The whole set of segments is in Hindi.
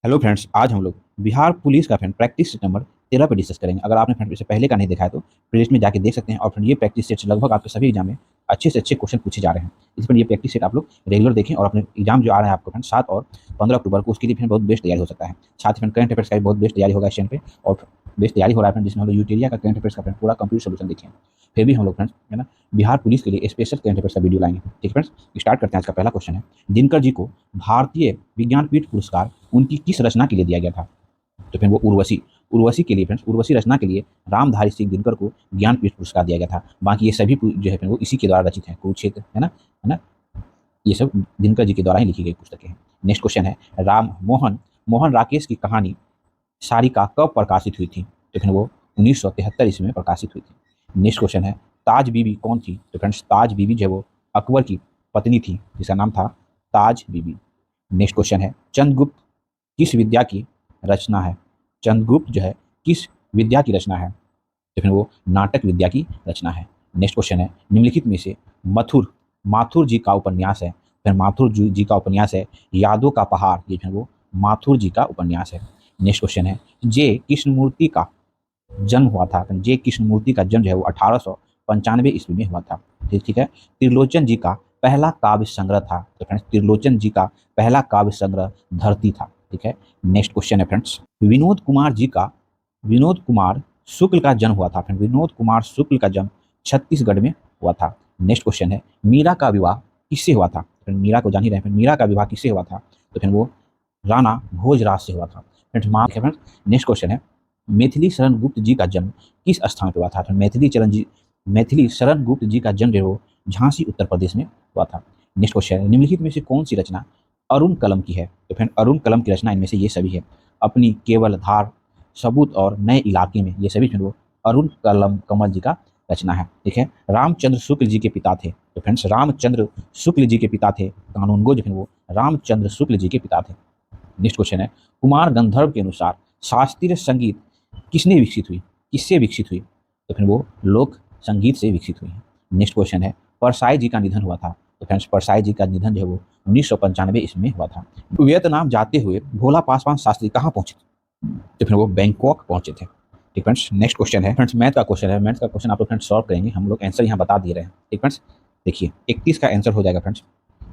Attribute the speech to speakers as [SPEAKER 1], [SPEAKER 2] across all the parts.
[SPEAKER 1] हेलो फ्रेंड्स, आज हम लोग बिहार पुलिस का फ्रेंड प्रैक्टिस सेट नंबर 13 पे डिस्कस करेंगे। अगर आपने फ्रेंड इससे पहले का नहीं देखा है तो प्लेलिस्ट में जाके देख सकते हैं। और फ्रेंड ये प्रैक्टिस सेट लगभग आपके सभी एग्जाम में अच्छे से अच्छे क्वेश्चन पूछे जा रहे हैं। इस पर ये प्रैक्टिस सेट आप लोग रेगुलर देखें और अपने एग्जाम जो आ रहे हैं आपको फ्रेंड 7 और 15 अक्टूबर को, उसके लिए फ्रेंड बहुत बेस्ट तैयारी हो सकता है। साथ ही फ्रेंड करंट अफेयर्स का भी बहुत बेस्ट तैयारी होगा इस चैनल पे, और बेस्ट तैयारी हो रहा है फ्रेंड, जिसमें हम लोग यूटेरिया का करंट अफेयर्स का फ्रेंड पूरा कंप्लीट सोल्यूशन देखें। फिर भी हम लोग फ्रेंड्स है ना बिहार पुलिस के लिए स्पेशल करंट अफेयर्स का वीडियो लाएंगे। ठीक है फ्रेंड्स, स्टार्ट करते हैं। आज का पहला क्वेश्चन है, दिनकर जी को भारतीय विज्ञानपीठ पुरस्कार उनकी किस रचना के लिए दिया गया था? तो फिर वो उर्वशी उर्वशी के लिए फ्रेंड्स, उर्वशी रचना के लिए रामधारी सिंह दिनकर को ज्ञानपीठ पुरस्कार दिया गया था। बाकी ये सभी जो है वो इसी के द्वारा रचित है। कुरुक्षेत्र है ना, ये सब दिनकर जी के द्वारा ही लिखी गई पुस्तकें हैं। नेक्स्ट क्वेश्चन है, राम मोहन मोहन राकेश की कहानी सारिका कब प्रकाशित हुई थी? तो फिर वो 1973 ईस्वी में प्रकाशित हुई थी। नेक्स्ट क्वेश्चन है, ताज बीबी कौन थी? तो फ्रेंड्स ताज बीबी जो है वो अकबर की पत्नी थी, जिसका नाम था ताज बीबी। नेक्स्ट क्वेश्चन है, चंद्रगुप्त किस विद्या की रचना है? चंद्रगुप्त जो है किस विद्या की रचना है? तो फिर वो नाटक विद्या की रचना है। नेक्स्ट क्वेश्चन है, निम्नलिखित में से माथुर जी का उपन्यास है? फिर माथुर जी का उपन्यास है यादों का पहाड़, ये फिर वो माथुर जी का उपन्यास है। नेक्स्ट क्वेश्चन है, जे कृष्णमूर्ति का जन्म हुआ था? जे कृष्णमूर्ति का जन्म जो है वो 1895 ईस्वी में हुआ था। ठीक है। त्रिलोचन जी का पहला काव्य संग्रह था? तो फ्रेंड्स त्रिलोचन जी का पहला काव्य संग्रह धरती था। ठीक है। नेक्स्ट क्वेश्चन है फ्रेंड्स, विनोद कुमार शुक्ल का जन्म हुआ था? फ्रेंड विनोद कुमार शुक्ल का जन्म छत्तीसगढ़ में हुआ था। नेक्स्ट क्वेश्चन है, मीरा का विवाह किससे हुआ था? फ्रेंड मीरा को जान ही रहे हैं, मीरा का विवाह किससे हुआ था? तो फिर वो राणा भोजराज से हुआ था। फ्रेंड्स नेक्स्ट क्वेश्चन है, मैथिली शरण गुप्त जी का जन्म किस स्थान पर हुआ था? मैथिली शरण गुप्त जी का जन्म जो है वो झांसी उत्तर प्रदेश में हुआ था। नेक्स्ट क्वेश्चन है, निम्नलिखित में से कौन सी रचना अरुण कलम की है? तो फ्रेंड अरुण कलम की रचना इनमें से ये सभी है, अपनी केवल धार, सबूत और नए इलाके में, ये सभी वो अरुण कमल जी का रचना है। ठीक है। रामचंद्र शुक्ल जी के पिता थे? तो फ्रेंड्स रामचंद्र शुक्ल जी के पिता थे कानूनगो, जो वो रामचंद्र शुक्ल जी के पिता थे। नेक्स्ट क्वेश्चन है, कुमार गंधर्व के अनुसार शास्त्रीय संगीत किसने विकसित हुई, किससे विकसित हुई? तो फिर वो लोक संगीत से विकसित हुई है। नेक्स्ट क्वेश्चन है, परसाई जी का निधन हुआ था? तो फ्रेंड्स परसाई जी का निधन जो है वो 1995 ईस्वी में हुआ था। वियतनाम जाते हुए भोला पासवान शास्त्री कहाँ पहुंचे? तो फिर वो बैंकॉक पहुंचे थे। ठीक फ्रेंड्स। नेक्स्ट क्वेश्चन है फ्रेंड्स, मैथ का क्वेश्चन है। मैथ का क्वेश्चन आप लोग फ्रेंड्स सॉल्व करेंगे, हम लोग आंसर यहाँ बता दे रहे हैं। ठीक फ्रेंड्स, देखिए 31 का आंसर हो जाएगा फ्रेंड्स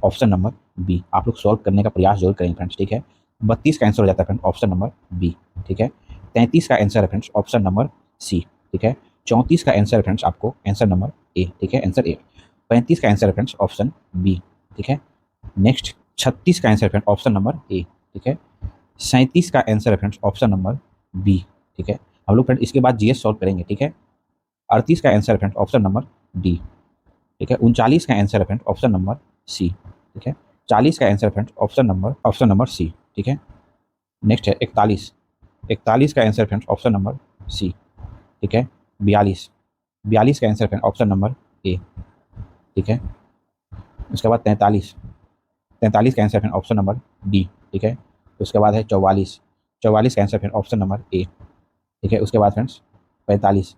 [SPEAKER 1] ऑप्शन नंबर बी। आप लोग सॉल्व करने का प्रयास जरूर करेंगे फ्रेंड्स। ठीक है। 32 का आंसर हो जाता है फ्रेंड्स ऑप्शन नंबर बी। ठीक है। 33 का आंसर है फ्रेंड्स ऑप्शन नंबर सी। ठीक है। 34 का आंसर है फ्रेंड्स आपको आंसर नंबर ए। ठीक है, आंसर ए। 35 का आंसर है फ्रेंड्स ऑप्शन बी। ठीक है। नेक्स्ट 36 का आंसर है फ्रेंड्स ऑप्शन नंबर ए। ठीक है। 37 का आंसर है फ्रेंड्स ऑप्शन नंबर बी। ठीक है। हम लोग फ्रेंड इसके बाद जीएस सॉल्व करेंगे। ठीक है। 38 का आंसर है फ्रेंड्स ऑप्शन नंबर डी। ठीक है। 39 का आंसर है फ्रेंड्स ऑप्शन नंबर सी। ठीक है। 40 का आंसर है फ्रेंड्स ऑप्शन नंबर सी। ठीक है। नेक्स्ट है 41 का answer friends option number C. ठीक है। 42 का answer friend option number A. ठीक है। उसके बाद 43 का answer friend option number D. ठीक है। उसके बाद है 44 का answer friend option number A. ठीक है। उसके बाद फ्रेंड्स 45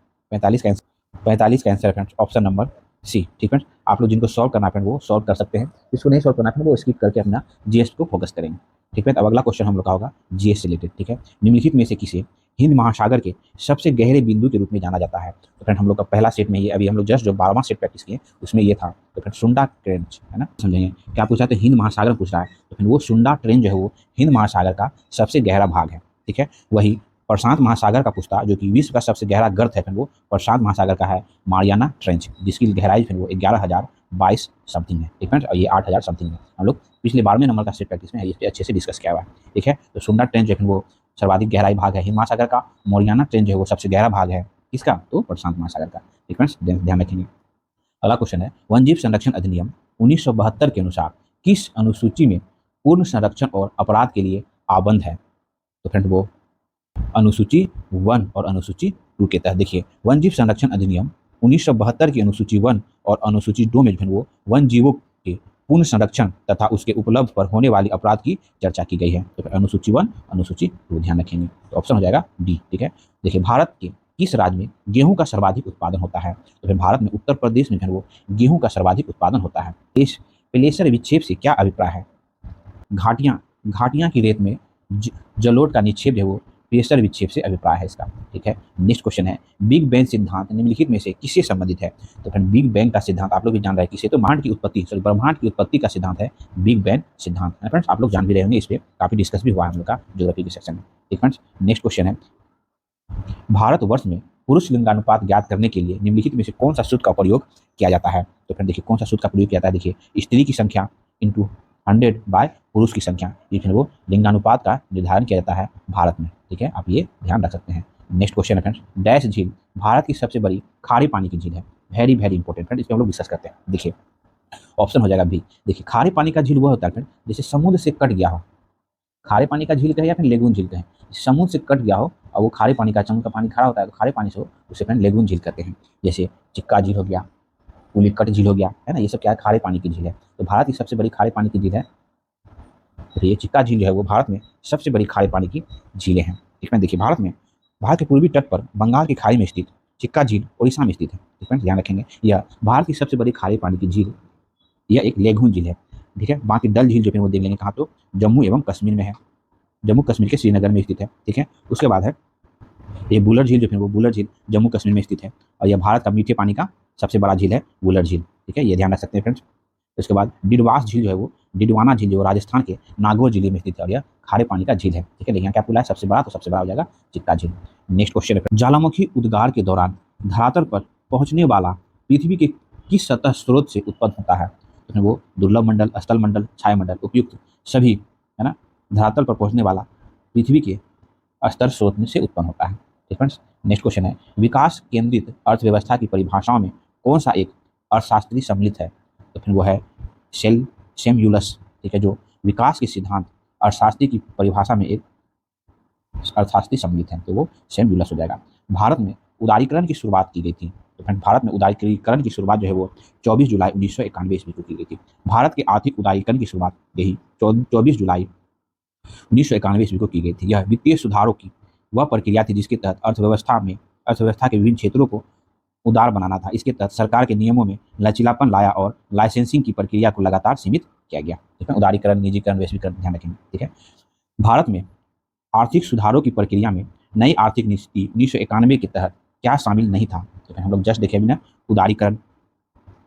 [SPEAKER 1] 45 का answer friends option number C. ठीक है। आप लोग जिनको सॉल्व करना है फ्रेंड वो सॉल्व कर सकते हैं, जिसको नहीं सॉल्व करना है वो स्किप करके अपना जीएस को फोकस करेंगे। ठीक है। अब अगला क्वेश्चन हम लोग का होगा जीएस से रिलेटेड। ठीक है। निम्नलिखित में से किसे हिंद महासागर के सबसे गहरे बिंदु के रूप में जाना जाता है? तो फ्रेंड हम लोग का पहला सेट में ये, अभी हम लोग जस्ट जो 12वां सेट प्रैक्टिस किए उसमें ये था। तो फ्रेंड सुंडा ट्रेंच है ना, समझेंगे क्या पूछा? तो हिंद महासागर पूछ रहा है, तो फिर वो सुंडा ट्रेंच जो है वो हिंद महासागर का सबसे गहरा भाग है। ठीक है। वही प्रशांत महासागर का पूछता, जो कि विश्व का सबसे गहरा गर्त है, फिर वो प्रशांत महासागर का है मारियाना ट्रेंच, जिसकी गहराई फिर वो 11,022 समथिंग है। ठीक है। और ये 8,000 समथिंग है। हम लोग पिछले 12वें नंबर का सेट प्रैक्टिस में ये अच्छे से डिस्कस किया हुआ है। ठीक है। तो सुंडा ट्रेंच जो है वो सर्वाधिक गहराई भाग है हिंद महासागर का। मोरियाना ट्रेंच जो है वो सबसे गहरा भाग है किसका? तो प्रशांत महासागर का। ठीक है, ध्यान रखेंगे। अगला क्वेश्चन है, वन्यजीव संरक्षण अधिनियम 1972 के अनुसार किस अनुसूची में पूर्ण संरक्षण और अपराध के लिए आबंध है? तो फ्रेंड वो अनुसूची 1 और अनुसूची 2 के तहत। देखिए वन्यजीव संरक्षण अधिनियम 1972 की अनुसूची 1 और अनुसूची 2 में वो वन जीवों के पूर्ण संरक्षण तथा उसके उपलब्ध पर होने वाली अपराध की चर्चा की गई है। तो अनुसूची 1 अनुसूची 2 ध्यान रखेंगे, तो ऑप्शन हो जाएगा डी। ठीक है। देखिए भारत के किस राज्य में गेहूं का सर्वाधिक उत्पादन होता है? तो फिर भारत में उत्तर प्रदेश में वो गेहूं का सर्वाधिक उत्पादन होता है। इस प्लेसर विक्षेप से क्या अभिप्राय है? घाटियां घाटियां की रेत में जलोढ़ का निक्षेप जो है वो प्रेशर विक्षेप से अभिप्राय है इसका। ठीक है, नेक्स्ट क्वेश्चन है बिग बैंग सिद्धांत निम्नलिखित में से किससे संबंधित है? तो फ्रेंड बिग बैंग का सिद्धांत आप लोग भी जान रहे हैं किससे, तो ब्रह्मांड की उत्पत्ति का सिद्धांत है बिग बैंग सिद्धांत। फ्रेंड्स आप लोग जान भी रहे होंगे, इस पर काफी डिस्कस भी हुआ है हम लोग का ज्योग्राफी के सेक्शन में। ठीक फ्रेंड्स, नेक्स्ट क्वेश्चन है भारतवर्ष में पुरुष लिंगानुपात ज्ञात करने के लिए निम्नलिखित में से कौन सा सूत्र का प्रयोग किया जाता है? तो फिर देखिए कौन सा सूत्र का प्रयोग किया जाता है, देखिए स्त्री की संख्या इंटू 100 बाय पुरुष की संख्या, ये फिर वो लिंगानुपात का निर्धारण किया जाता है भारत में। ठीक है, आप ये ध्यान रख सकते हैं। नेक्स्ट क्वेश्चन है फ्रेंड्स, डैश झील भारत की सबसे बड़ी खारे पानी की झील है? वेरी वेरी इंपॉर्टेंट फ्रेंड, इस पर हम लोग डिस्कस करते हैं। देखिए ऑप्शन हो जाएगा भी, देखिए खारे पानी का झील वह होता है फ्रेंड जैसे समुद्र से कट गया हो, खारे पानी का झील कहे या फिर लेगून झील कहें, समुद्र से कट गया हो और वो खारे पानी का, समुद्र का पानी खारा होता है तो खारे पानी से हो उसे फ्रेंड लेगून झील कहते हैं। जैसे चिक्का झील हो गया, पुलिकट झील हो गया, है ना, ये सब क्या है, खारे पानी की झील है। तो भारत की सबसे बड़ी खारे पानी की झील है, तो ये चिक्का झील जो है वो भारत में सबसे बड़ी खारे पानी की झीलें हैं। इसमें देखिए भारत के पूर्वी तट पर बंगाल की खाड़ी में स्थित चिक्का झील उड़ीसा में स्थित है। इसमें ध्यान रखेंगे यह भारत की सबसे बड़ी खारे पानी की झील, यह एक लेगून झील है। ठीक है, बाकी डल झील जो फिर वो देख लेंगे कहाँ, तो जम्मू एवं कश्मीर में है, जम्मू कश्मीर के श्रीनगर में स्थित है। ठीक है, उसके बाद है ये बुलर झील जो फिर वो बुलर झील जम्मू कश्मीर में स्थित है और यह भारत का मीठे पानी का सबसे बड़ा झील है बुलर झील। ठीक है, ये ध्यान रख सकते हैं फ्रेंड्स। उसके बाद डिडवास झील जो है वो डिडवाना झील जो राजस्थान के नागौर जिले में स्थित है और यह खारे पानी का झील है। ठीक है, देखिए क्या बोला है सबसे बड़ा, तो सबसे बड़ा हो जाएगा चिक्का झील। नेक्स्ट क्वेश्चन है ज्वालामुखी उद्गार के दौरान धरातल पर पहुंचने वाला पृथ्वी के किस सतह स्रोत से उत्पन्न होता है? तो वो दुर्लभ मंडल, स्थल मंडल, छाया मंडल, उपयुक्त सभी, है ना, धरातल पर पहुंचने वाला पृथ्वी के स्तर स्रोत में से उत्पन्न होता है। ठीक फ्रेंड्स, नेक्स्ट क्वेश्चन है विकास केंद्रित अर्थव्यवस्था की परिभाषाओं में कौन सा एक अर्थशास्त्री सम्मिलित है? तो फिर वो है सेम्यूलस। ठीक है, जो विकास के सिद्धांत अर्थशास्त्री की परिभाषा में एक अर्थशास्त्री सम्मिलित है, तो वो सेम्यूलस हो जाएगा। भारत में उदारीकरण की शुरुआत की गई थी, तो फ्रेंड भारत में उदारीकरण की शुरुआत जो है वो 24 जुलाई 1991 ईस्वी को की गई थी। भारत के आर्थिक उदारीकरण की शुरुआत यही 24 जुलाई 1991 ईस्वी को की गई थी। यह वित्तीय सुधारों की वह प्रक्रिया थी जिसके तहत अर्थव्यवस्था के विभिन्न क्षेत्रों को उदार बनाना था। इसके तहत सरकार के नियमों में लचीलापन लाया और लाइसेंसिंग की प्रक्रिया को लगातार सीमित किया गया। ठीक है, उदारीकरण, निजीकरण, वैश्वीकरण ध्यान रखेंगे। ठीक है, भारत में आर्थिक सुधारों की प्रक्रिया में नई आर्थिक नीति 1991 के तहत क्या शामिल नहीं था? तो हम लोग जस्ट देखे अभी ना, उदारीकरण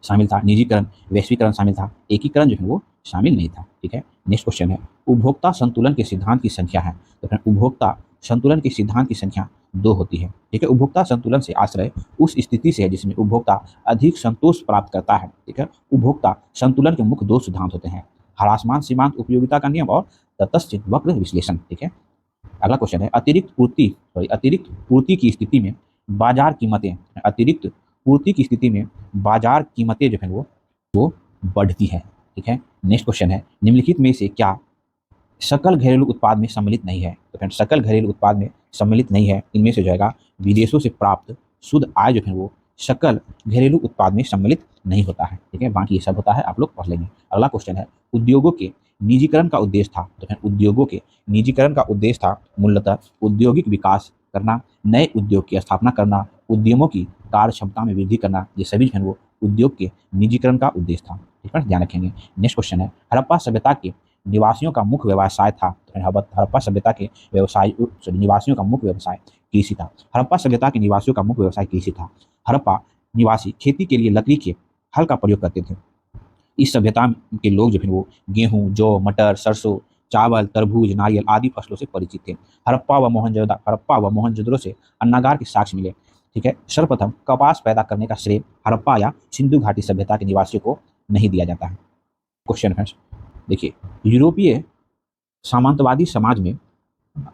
[SPEAKER 1] शामिल था, निजीकरण, वैश्वीकरण शामिल था, एकीकरण जो है वो शामिल नहीं था। ठीक है, नेक्स्ट क्वेश्चन है उपभोक्ता संतुलन के सिद्धांत की संख्या है? तो फिर उपभोक्ता संतुलन के सिद्धांत की संख्या 2 होती है। ठीक है, उपभोक्ता संतुलन से आश्रय उस स्थिति से है जिसमें उपभोक्ता अधिक संतोष प्राप्त करता है। ठीक है, उपभोक्ता संतुलन के मुख्य 2 सिद्धांत होते हैं, ह्रासमान सीमांत उपयोगिता का नियम और तटस्थ वक्र विश्लेषण। ठीक है, अगला क्वेश्चन है अतिरिक्त पूर्ति की स्थिति में बाजार कीमतें, अतिरिक्त पूर्ति की स्थिति में बाजार कीमतें जो है वो बढ़ती है। ठीक है, नेक्स्ट क्वेश्चन है निम्नलिखित में से क्या सकल घरेलू उत्पाद में सम्मिलित नहीं है? तो फ्रेंड सकल घरेलू उत्पाद में सम्मिलित नहीं है, इनमें से जाएगा विदेशों से प्राप्त शुद्ध आय जो है वो सकल घरेलू उत्पाद में सम्मिलित नहीं होता है। ठीक है, बाकी ये सब होता है, आप लोग पढ़ लेंगे। अगला क्वेश्चन है उद्योगों के निजीकरण का उद्देश्य था? तो फिर उद्योगों के निजीकरण का उद्देश्य था मूलतः औद्योगिक विकास करना, नए उद्योग की स्थापना करना, उद्यमों की कार्य क्षमता में वृद्धि करना, ये सभी जो है वो उद्योग के निजीकरण का उद्देश्य था। ठीक है, ध्यान रखेंगे। नेक्स्ट क्वेश्चन है हड़प्पा सभ्यता के निवासियों का मुख्य व्यवसाय था? हड़प्पा सभ्यता के निवासियों का मुख्य व्यवसाय कृषि था। हड़प्पा सभ्यता के निवासियों का मुख्य व्यवसाय कृषि था। हड़प्पा निवासी खेती के लिए लकड़ी के हल का प्रयोग करते थे। इस सभ्यता के लोग जो फिर वो गेहूं, जौ, मटर, सरसों, चावल, तरबूज, नारियल आदि फसलों से परिचित थे। हड़प्पा व मोहनजोदड़ो से अन्नागार के साक्ष्य मिले। ठीक है, सर्वप्रथम कपास पैदा करने का श्रेय हड़प्पा या सिंधु घाटी सभ्यता के निवासियों को नहीं दिया जाता है। क्वेश्चन है देखिए यूरोपीय सामंतवादी समाज में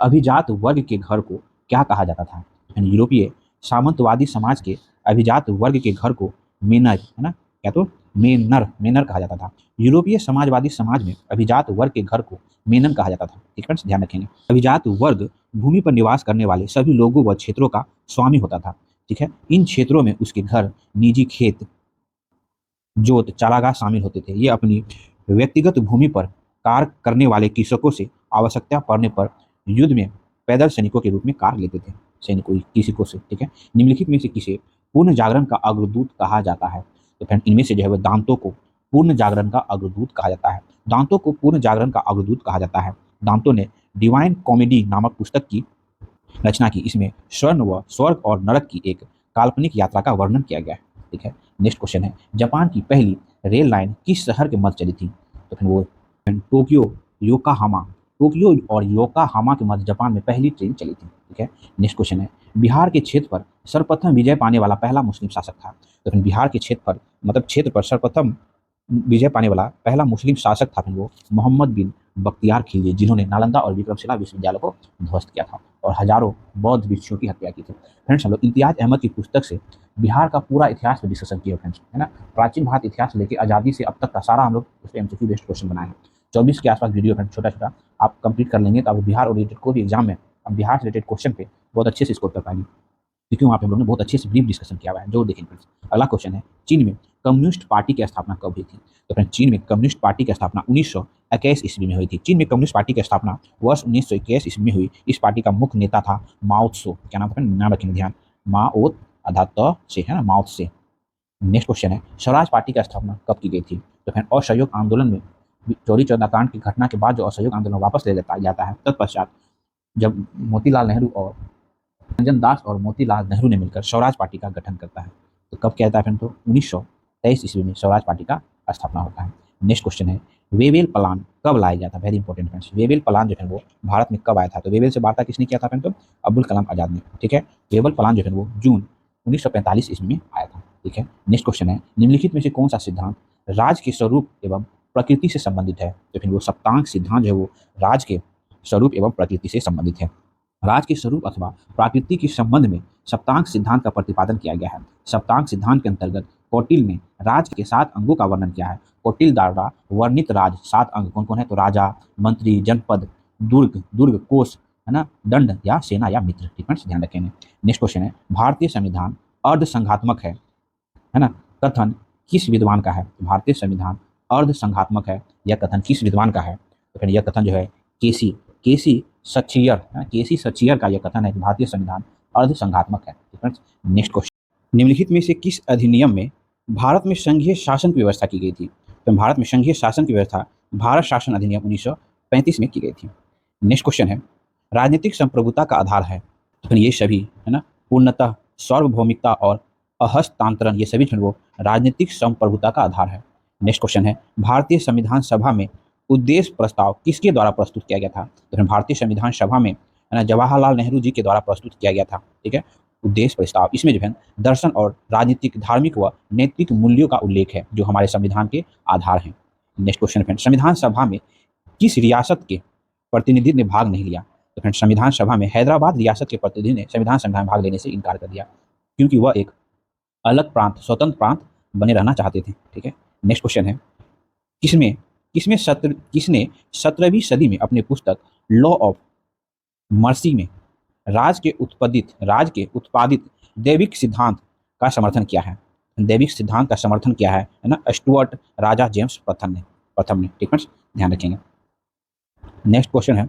[SPEAKER 1] अभिजात वर्ग के घर को क्या कहा जाता था? यूरोपीय सामंतवादी समाज के अभिजात वर्ग के घर को मेनर, है ना, क्या तो मेनर कहा जाता था। यूरोपीय समाजवादी समाज में अभिजात वर्ग के घर को मेनन कहा जाता था। ठीक है, ध्यान रखेंगे। अभिजात वर्ग भूमि पर निवास करने वाले सभी लोगों व क्षेत्रों का स्वामी होता था। ठीक है, इन क्षेत्रों में उसके घर, निजी खेत, जोत, चारागाह शामिल होते थे। ये अपनी व्यक्तिगत भूमि पर कार्य करने वाले कृषकों से आवश्यकता पड़ने पर युद्ध में पैदल सैनिकों के रूप में कार्य लेते थे कृषकों से। ठीक है, निम्नलिखित में से किसे पूर्ण जागरण का अग्रदूत कहा जाता है? तो फ्रेंड इनमें से जो है वह दांतों को पूर्ण जागरण का अग्रदूत कहा जाता है। दांतों को पूर्ण जागरण का अग्रदूत कहा जाता है। दांतों ने डिवाइन कॉमेडी नामक पुस्तक की रचना की। इसमें स्वर्ण व स्वर्ग और नरक की एक काल्पनिक यात्रा का वर्णन किया गया है। ठीक है। नेक्स्ट क्वेश्चन है, जापान की पहली रेल लाइन किस शहर के मध्य चली थी? तो फिर वो टोक्यो योकोहामा, टोक्यो और योकोहामा के मध्य जापान में पहली ट्रेन चली थी। ठीक है। नेक्स्ट क्वेश्चन है, बिहार के क्षेत्र पर सर्वप्रथम विजय पाने वाला पहला मुस्लिम शासक था? तो फिर बिहार के क्षेत्र पर सर्वप्रथम विजय पाने वाला पहला मुस्लिम शासक था फिर वो मोहम्मद बिन बख्तियार खिलजी, जिन्होंने नालंदा और विक्रमशिला विश्वविद्यालय को ध्वस्त किया था और हजारों बौद्ध भिक्षुओं की हत्या की थी। फ्रेंड्स, हम लोग इम्तियाज अहमद की पुस्तक से बिहार का पूरा इतिहास पे डिस्कशन किया फ्रेंड्स, है ना। प्राचीन भारत इतिहास लेके आज़ादी से अब तक का सारा हम लोग उस पर MCQ बेस्ड क्वेश्चन बनाए हैं। 24 के आसपास वीडियो फ्रेंड्स, छोटा छोटा आप कंप्लीट कर लेंगे तो आप बिहार ओरिएंटेड कोई भी एग्जाम में अब बिहार से रिलेटेड क्वेश्चन पे बहुत अच्छे से स्कोर कर पाएंगे, क्योंकि वहाँ पे हम लोगों ने बहुत अच्छे से ब्रीफ डिस्कशन किया हुआ है। जो देखेंगे फ्रेंड्स, अगला क्वेश्चन है, चीन में कम्युनिस्ट पार्टी की स्थापना कब हुई थी? तो फ्रेंड्स, चीन में कम्युनिस्ट पार्टी की स्थापना 1921 ईस्वी में हुई थी। चीन में कम्युनिस्ट पार्टी की स्थापना वर्ष 1921 ईस्वी में हुई। इस पार्टी का मुख्य नेता था माओ त्सो। क्या नाम था? नाम रखेंगे ध्यान, माओ आधा त से, है ना, माओ से। नेक्स्ट क्वेश्चन है, स्वराज पार्टी की स्थापना कब की गई थी? तो फिर असहयोग आंदोलन में चौरी चौरा कांड की घटना के बाद जो असहयोग आंदोलन वापस ले लेता जाता है, तत्पश्चात जब मोतीलाल नेहरू और रंजन दास और मोतीलाल नेहरू ने मिलकर स्वराज पार्टी का गठन करता है। तो कब कहता है फिर? तो 1923 ईस्वी में स्वराज पार्टी का स्थापना होता है। नेक्स्ट क्वेश्चन है, वेवेल प्लान कब लाया गया था? Very important friends, Wavell plan जो है वो भारत में कब आया था? तो वेवेल से वार्ता किसने किया था फिर? तो अब्दुल कलाम आजाद ने। ठीक है। वेवेल प्लान जो है वो जून 1945 ईस्वी में आया था। ठीक है। नेक्स्ट क्वेश्चन है, निम्नलिखित में से कौन सा सिद्धांत राज के स्वरूप एवं प्रकृति से संबंधित है? तो फिर वो सप्तांग सिद्धांत जो है वो राज के स्वरूप एवं प्रकृति से संबंधित है। राज के स्वरूप अथवा प्राकृति के संबंध में सप्तांग सिद्धांत का प्रतिपादन किया गया है। सप्तांग सिद्धांत के अंतर्गत कौटिल्य ने राज के 7 अंगों का वर्णन किया है। कौटिल्य द्वारा वर्णित राज 7 अंग कौन कौन है? तो राजा, मंत्री, जनपद, दुर्ग, कोष, है ना, दंड या सेना या मित्र। ठीक है, ध्यान रखेंगे। नेक्स्ट क्वेश्चन है, भारतीय संविधान अर्ध संघात्मक है ना? कथन किस विद्वान का है? भारतीय संविधान अर्ध संघात्मक है, यह कथन किस विद्वान का है? तो फिर यह कथन जो है केसी सचियर का यह कथन है कि भारतीय संविधान अर्ध संघात्मक है। नेक्स्ट क्वेश्चन, निम्नलिखित में से किस अधिनियम में भारत में संघीय शासन की व्यवस्था की गई थी? तो भारत में संघीय शासन की व्यवस्था भारत शासन अधिनियम 1935 में की गई थी। नेक्स्ट क्वेश्चन है, राजनीतिक संप्रभुता का आधार है? तो फिर ये सभी, है ना, पूर्णतः सार्वभौमिकता और अहस्तांतरण, ये सभी वो राजनीतिक संप्रभुता का आधार है। नेक्स्ट क्वेश्चन है, भारतीय संविधान सभा में उद्देश्य प्रस्ताव किसके द्वारा प्रस्तुत किया गया था? तो फिर भारतीय संविधान सभा में, है ना, जवाहरलाल नेहरू जी के द्वारा प्रस्तुत किया गया था। ठीक है। उद्देश्य प्रस्ताव, इसमें जो है दर्शन और राजनीतिक, धार्मिक व नैतिक मूल्यों का उल्लेख है जो हमारे संविधान के आधार हैं। नेक्स्ट क्वेश्चन फ्रेंड, संविधान सभा में किस रियासत के प्रतिनिधि ने भाग नहीं लिया? तो फ्रेंड, संविधान सभा में हैदराबाद रियासत के प्रतिनिधि ने संविधान सभा में भाग लेने से इनकार कर दिया, क्योंकि वह एक अलग प्रांत, स्वतंत्र प्रांत बने रहना चाहते थे। ठीक है। नेक्स्ट क्वेश्चन है, किसने 17वीं सदी में अपने पुस्तक लॉ ऑफ मर्सी में राज के उत्पादित दैविक सिद्धांत का समर्थन किया है? दैविक सिद्धांत का समर्थन किया है ना, स्टुअर्ट राजा जेम्स प्रथम ने। ठीक है, ध्यान रखेंगे। नेक्स्ट क्वेश्चन है,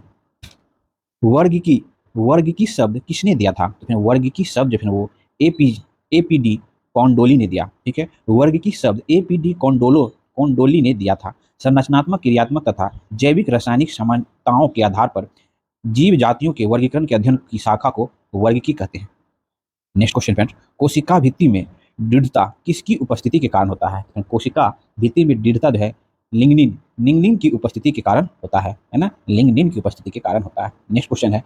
[SPEAKER 1] वर्गीकी शब्द किसने दिया था? तो फिर वर्गीकी शब्द जो है वो एपीडी कॉन्डोली ने दिया। ठीक है। वर्गीकी शब्द एपीडी कॉन्डोली ने दिया था। संरचनात्मक, क्रियात्मक तथा जैविक रासायनिक समानताओं के आधार पर जीव जातियों के वर्गीकरण के अध्ययन की शाखा को वर्गीकी कहते हैं। नेक्स्ट क्वेश्चन फ्रेंड्स, कोशिका भित्ति में दृढ़ता किसकी उपस्थिति के कारण होता है? कोशिका भित्ति में दृढ़ता जो है लिग्निन की उपस्थिति के कारण होता है ना, लिग्निन की उपस्थिति के कारण होता है। नेक्स्ट क्वेश्चन है,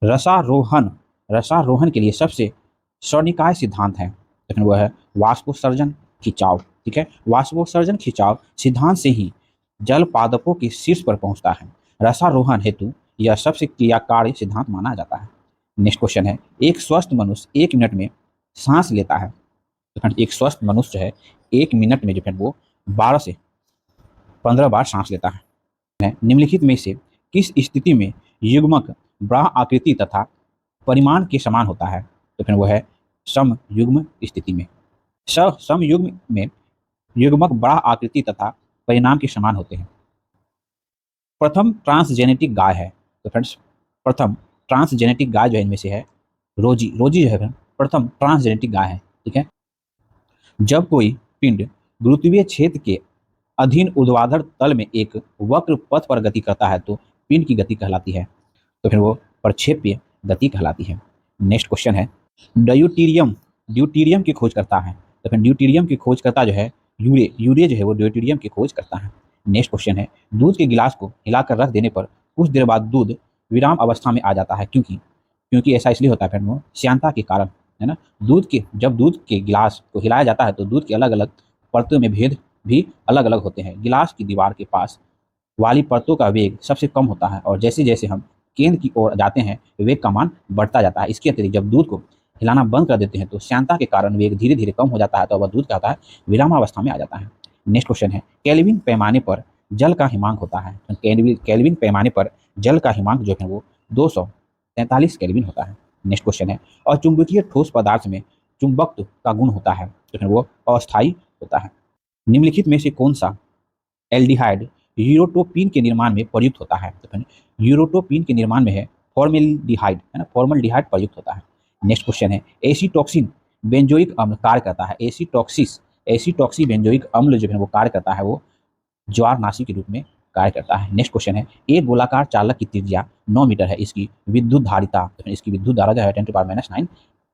[SPEAKER 1] रसारोहण के लिए सबसे स्वर्णिकाय सिद्धांत है? लेकिन वह है वाष्पोत्सर्जन खिंचाव। ठीक है। वाष्पोत्सर्जन खिंचाव सिद्धांत से ही जल पादपों के शीर्ष पर पहुंचता है। रसारोहण हेतु यह सबसे क्रियाकारी सिद्धांत माना जाता है। नेक्स्ट क्वेश्चन है, एक स्वस्थ मनुष्य 1 मिनट में सांस लेता है? तो एक स्वस्थ मनुष्य जो है 1 मिनट में जो है वो 12 से 15 बार सांस लेता है। निम्नलिखित में से किस स्थिति में युग्मक ब्राह आकृति तथा परिमाण के समान होता है? तो फिर वह है समयुग्म स्थिति में। समयुग्म में युग्मक ब्राह आकृति तथा परिणाम के समान होते हैं। प्रथम ट्रांसजेनेटिक गाय है? तो फ्रेंड्स, प्रथम ट्रांसजेनेटिक गाय जो है इनमें से है रोजी जो है प्रथम ट्रांसजेनेटिक गाय है। ठीक है। जब कोई पिंड गुरुत्वीय क्षेत्र के अधीन ऊर्ध्वाधर तल में एक वक्र पथ पर गति करता है तो पिंड की गति कहलाती है। तो फिर वो प्रक्षेप्य गति कहलाती है। नेक्स्ट क्वेश्चन है ड्यूटीरियम, ड्यूटीरियम की खोज करता है। तो फिर ड्यूटीरियम की खोज करता जो है यूरे, यूरे जो है वो ड्यूटीरियम की खोज करता है। नेक्स्ट क्वेश्चन है दूध के गिलास को हिलाकर रख देने पर कुछ देर बाद दूध विराम अवस्था में आ जाता है, क्योंकि क्योंकि ऐसा इसलिए होता है फिर वो श्यानता के कारण, है ना। दूध के जब दूध के गिलास को हिलाया जाता है तो दूध के अलग अलग परतों में भेद भी अलग अलग होते हैं। गिलास की दीवार के पास वाली परतों का वेग सबसे कम होता है और जैसे जैसे हम केंद्र की ओर जाते हैं वेग का मान बढ़ता जाता है। इसके अतिरिक्त जब दूध को हिलाना बंद कर देते हैं तो श्यानता के कारण वेग धीरे धीरे कम हो जाता है, तो वह दूध क्या होता है विरामावस्था में आ जाता है। नेक्स्ट क्वेश्चन है केल्विन पैमाने पर जल का हिमांक होता है। केल्विन पैमाने पर जल का हिमांक जो है वो 243 केल्विन होता है। नेक्स्ट क्वेश्चन है और चुंबकीय ठोस पदार्थ में चुंबकत्व का गुण होता है, तो फिर वो अस्थायी होता है। निम्नलिखित में से कौन सा एल्डिहाइड यूरोटोपिन के निर्माण में प्रयुक्त होता है? तो फिर यूरोटोपिन के निर्माण में है फॉर्मेल्डिहाइड, है ना, फॉर्मल्डिहाइड प्रयुक्त होता है। नेक्स्ट क्वेश्चन है एसीटॉक्सिन बेंजोइक अम्ल कार्य करता है। एसीटॉक्सी बेंजोइक अम्ल जो है वो कार्य करता है वो ज्वारनाशी के रूप में कार्य करता है। नेक्स्ट क्वेश्चन है एक गोलाकार चालक की त्रिज्या 9 मीटर है, इसकी विद्युत धारिता, तो इसकी विद्युत धारा जो है 10⁻⁹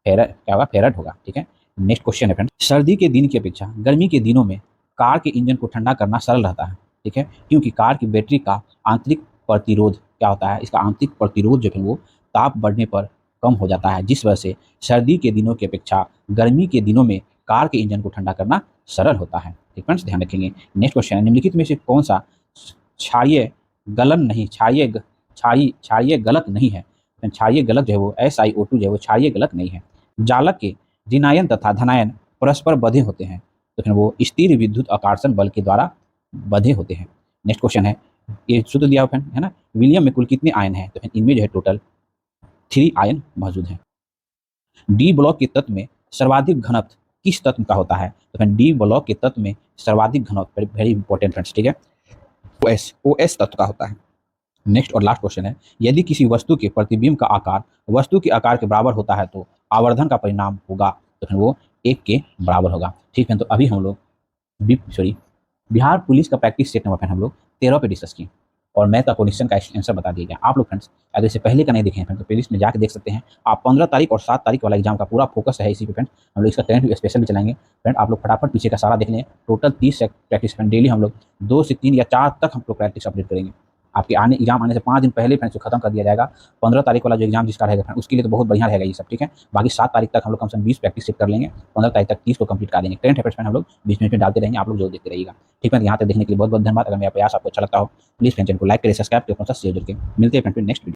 [SPEAKER 1] फेरड क्या होगा, फेरड होगा, ठीक है। नेक्स्ट क्वेश्चन है फ्रेंड सर्दी के दिन की अपेक्षा गर्मी के दिनों में कार के इंजन को ठंडा करना सरल रहता है, ठीक है, क्योंकि कार की बैटरी का आंतरिक प्रतिरोध क्या होता है, इसका आंतरिक प्रतिरोध जो है वो ताप बढ़ने पर कम हो जाता है, जिस वजह से सर्दी के दिनों की अपेक्षा गर्मी के दिनों में कार के इंजन को ठंडा करना सरल होता है। ठीक फ्रेंड्स ध्यान रखेंगे। नेक्स्ट क्वेश्चन है निम्नलिखित में से कौन सा क्षारीय गलन नहीं क्षारीय गलक नहीं है? क्षारीय गलक जो है वो SiO2 जो है वो क्षारीय गलक नहीं है। जालक के ऋणायन तथा धनायन परस्पर बंधे होते हैं, तो फिर वो स्थिर विद्युत आकर्षण बल के द्वारा बंधे होते हैं। नेक्स्ट क्वेश्चन है ये सूत्र दिया हुआ है ना, विलियम में कुल कितने आयन हैं? तो इनमें जो है टोटल 3 आयन मौजूद हैं। डी ब्लॉक के तत्व में सर्वाधिक घनत्व किस तत्व का होता है? तो फिर डी ब्लॉक के तत्व में सर्वाधिक घनत्व वेरी इंपॉर्टेंट फ्रेंड्स, ठीक है, OS तत्व का होता है। नेक्स्ट और लास्ट क्वेश्चन है यदि किसी वस्तु के प्रतिबिंब का आकार वस्तु के आकार के बराबर होता है तो आवर्धन का परिणाम होगा, तो फिर वो 1 के बराबर होगा। ठीक है, तो अभी हम लोग बिहार पुलिस का प्रैक्टिस सेट नंबर हम लोग 13 पे डिस्कस किए और मैथ का क्वेश्चन का आंसर बता दिया गया। आप लोग फ्रेंड्स अगर इससे पहले का नहीं देखे हैं तो प्लेलिस्ट में जाकर देख सकते हैं। आप 15 तारीख और 7 तारीख वाला एग्जाम का पूरा फोकस है इसी पे फ्रेंड, हम लोग इसका करंट स्पेशल भी चलाएंगे फ्रेंड। आप लोग फटाफट पीछे का सारा देख लें। टोटल 30 प्रैक्टिस फ्रेंड डेली हम लोग 2 से 3 या 4 तक हम लोग प्रैक्टिस अपडेट करेंगे। आपके एग्जाम आने से 5 दिन पहले फ्रेंड्स खत्म कर दिया जाएगा। 15 तारीख वाला जो एग्जाम जिसका रहेगा फ्रेंड उसके लिए तो बहुत बढ़िया रहेगा ये सब, ठीक है। बाकी 7 तारीख तक हम लोग कम से कम 20 प्रैक्टिस सेट कर लेंगे, 15 तारीख तक 30 को कंप्लीट कर देंगे। करंट अफेयर्स में हम लोग बीच में डालते रहेंगे, आप लोग जो देखते रहिएगा। ठीक है, यहाँ तक देखने के लिए बहुत बहुत धन्यवाद। अगर मेरा प्रयास आपको अच्छा लगता हो प्लीज फ्रेंड चैनल को लाइक करें, सब्सक्राइब करें, अपना शेयर करके मिलते हैं फ्रेंड नेक्स्ट वीडियो।